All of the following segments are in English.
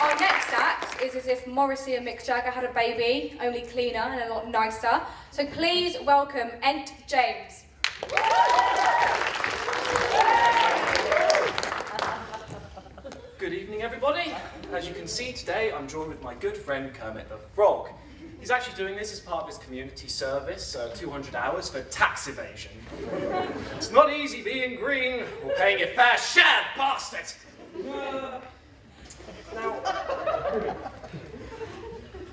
Our next act is as if Morrissey and Mick Jagger had a baby, only cleaner and a lot nicer. So please welcome ENT James. Good evening, everybody. As you can see today, I'm joined with my good friend Kermit the Frog. He's actually doing this as part of his community service, 200 hours for tax evasion. It's not easy being green or paying your fair share, bastard! Now,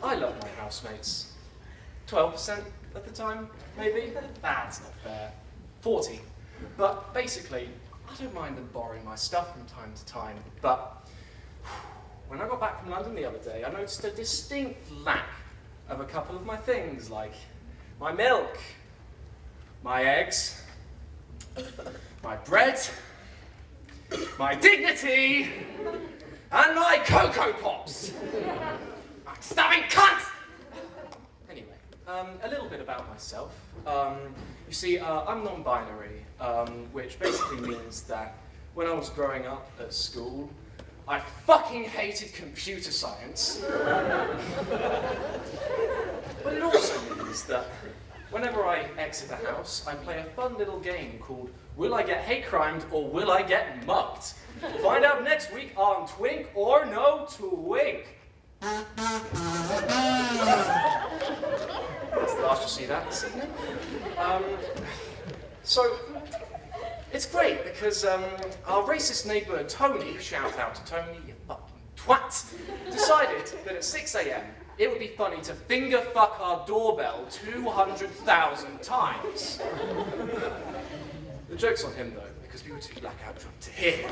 I love my housemates. 12% at the time, maybe? That's not fair. 40. But basically, I don't mind them borrowing my stuff from time to time. But when I got back from London the other day, I noticed a distinct lack of a couple of my things, like my milk, my eggs, my bread, my dignity, and my Cocoa Pops. Backstabbing cunt! Anyway, a little bit about myself. You see, I'm non-binary, which basically means that when I was growing up at school, I fucking hated computer science. But it also means that whenever I exit the house, I play a fun little game called Will I Get Hate Crimed or Will I Get Mugged? Find out next week on Twink or No Twink. That's the last you'll see that this evening. So, it's great because our racist neighbour Tony, shout out to Tony, you fucking twat, decided that at 6 AM it would be funny to finger fuck our doorbell 200,000 times. The joke's on him though, because we were too blackout drunk to hear.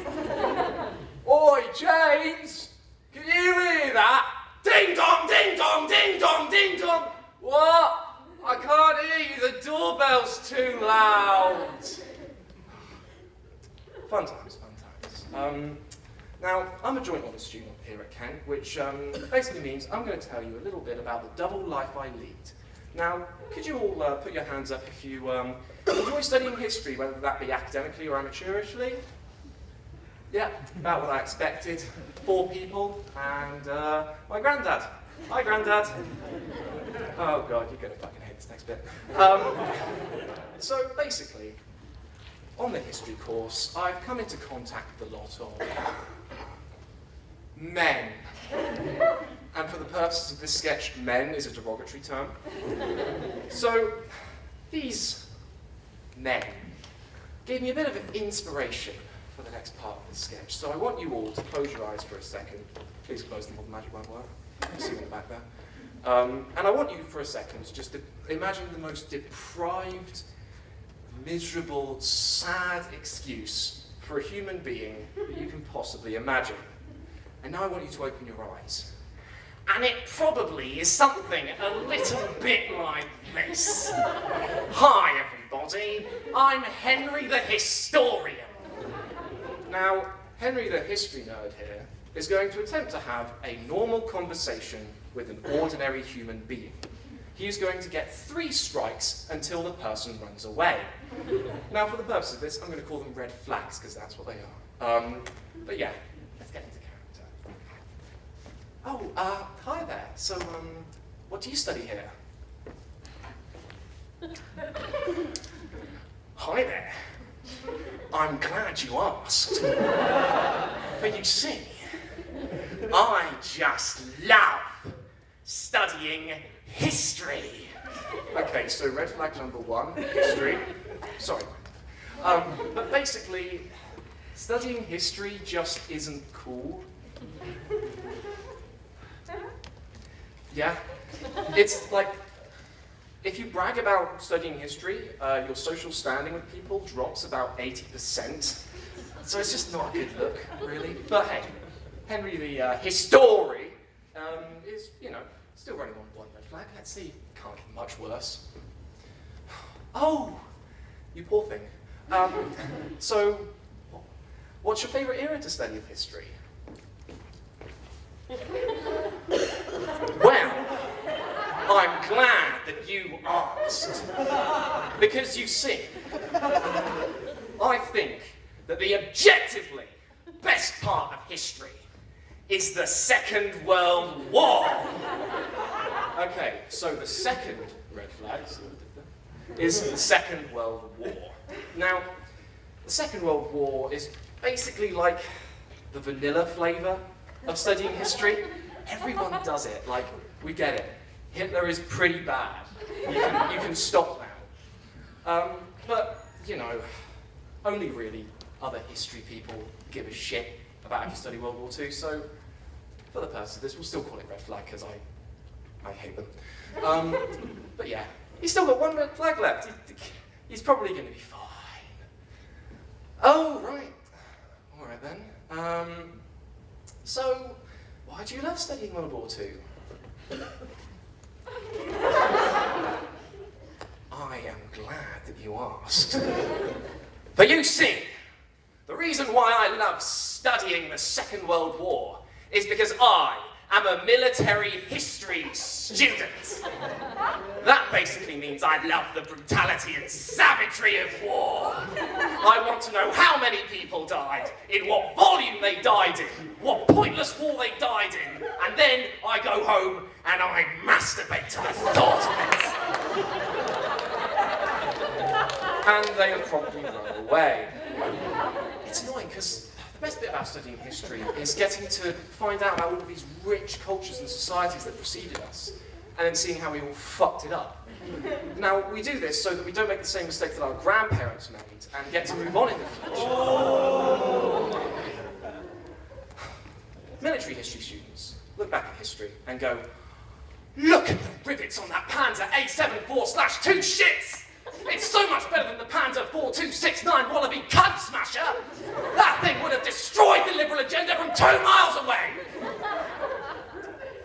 Oi, James! Can you hear that? Ding dong, ding dong, ding dong, ding dong! What? I can't hear you, the doorbell's too loud. Fun times, fun times. Now, I'm a joint honours student here at Kent, which basically means I'm going to tell you a little bit about the double life I lead. Now, could you all put your hands up if you enjoy studying history, whether that be academically or amateurishly? Yeah, about what I expected. 4 people, and my granddad. Hi, Granddad. Oh God, you're going to fucking hate this next bit. So basically, on the history course, I've come into contact with a lot of men. And for the purposes of this sketch, men is a derogatory term. So, these men gave me a bit of an inspiration for the next part of this sketch. So I want you all to close your eyes for a second. Please close them or the magic won't work. You see them in the back there. And I want you for a second to just imagine the most deprived, miserable, sad excuse for a human being that you can possibly imagine. And now I want you to open your eyes. And it probably is something a little bit like this. Hi everybody, I'm Henry the Historian. Now, Henry the History Nerd here is going to attempt to have a normal conversation with an ordinary human being. He's going to get 3 strikes until the person runs away. Now, for the purpose of this, I'm going to call them red flags, because that's what they are. But yeah, let's get into character. Oh, hi there. So, what do you study here? Hi there. I'm glad you asked. But you see, I just love studying history. Okay, so red flag number 1, history. Sorry. But basically, studying history just isn't cool. Yeah? It's like, if you brag about studying history, your social standing with people drops about 80%. So it's just not a good look, really. But hey, Henry the History is, you know, still running on 1 red flag. Let's see, can't get much worse. Oh, you poor thing. So, what's your favourite era to study of history? Well, I'm glad that you asked. Because you see, I think that the objectively best part of history is the Second World War. Okay, so the second red flag is the Second World War. Now, the Second World War is basically like the vanilla flavour of studying history. Everyone does it, like, we get it. Hitler is pretty bad. You can stop now. But, you know, only really other history people give a shit about if you study World War II, so for the purpose of this, we'll still call it red flag, because I hate them. But yeah, he's still got one red flag left. He's probably going to be fine. Oh, right. All right then. So, why do you love studying World War II? I am glad that you asked. But you see, the reason why I love studying the Second World War is because I am a military history student. That basically means I love the brutality and savagery of war. I want to know how many people died, in what volume they died in, what pointless war they died in, and then I go home and I masturbate to the thought of it. And they have probably run away. It's annoying because the best bit about studying history is getting to find out about all of these rich cultures and societies that preceded us, and then seeing how we all fucked it up. Now, we do this so that we don't make the same mistake that our grandparents made and get to move on in the future. Military history students look back at history and go, look at the rivets on that Panzer A74/2 shits! It's so much better than the Panzer 4269 Wallaby cunt smasher! That thing would have destroyed the liberal agenda from 2 miles away!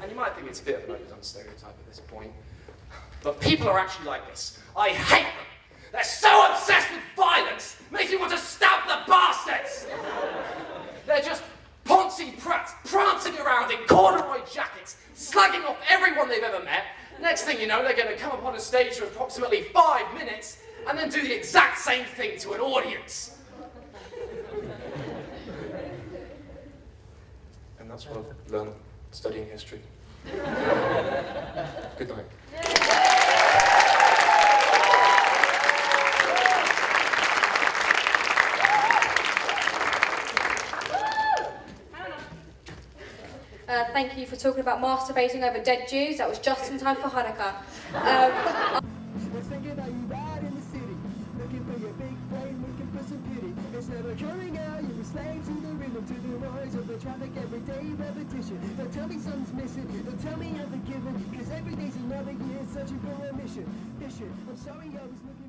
And you might think it's a bit of an overdone stereotype at this point, but people are actually like this. I hate them! They're so obsessed with violence, makes me want to stab the bastards! They're just poncy prats prancing around in corduroy jackets, slugging off everyone they've ever met. Next thing you know, they're going to come up on a stage for approximately 5 minutes and then do the exact same thing to an audience. And that's what I've learned studying history. Good night. Thank you for talking about masturbating over dead Jews. That was just in time for Hanukkah. Coming out, you were slave to the rhythm, to the noise of the traffic, everyday repetition. Don't tell me something's missing, don't tell me I'm forgiven, cause every day's another year searching for a mission. I'm sorry I was looking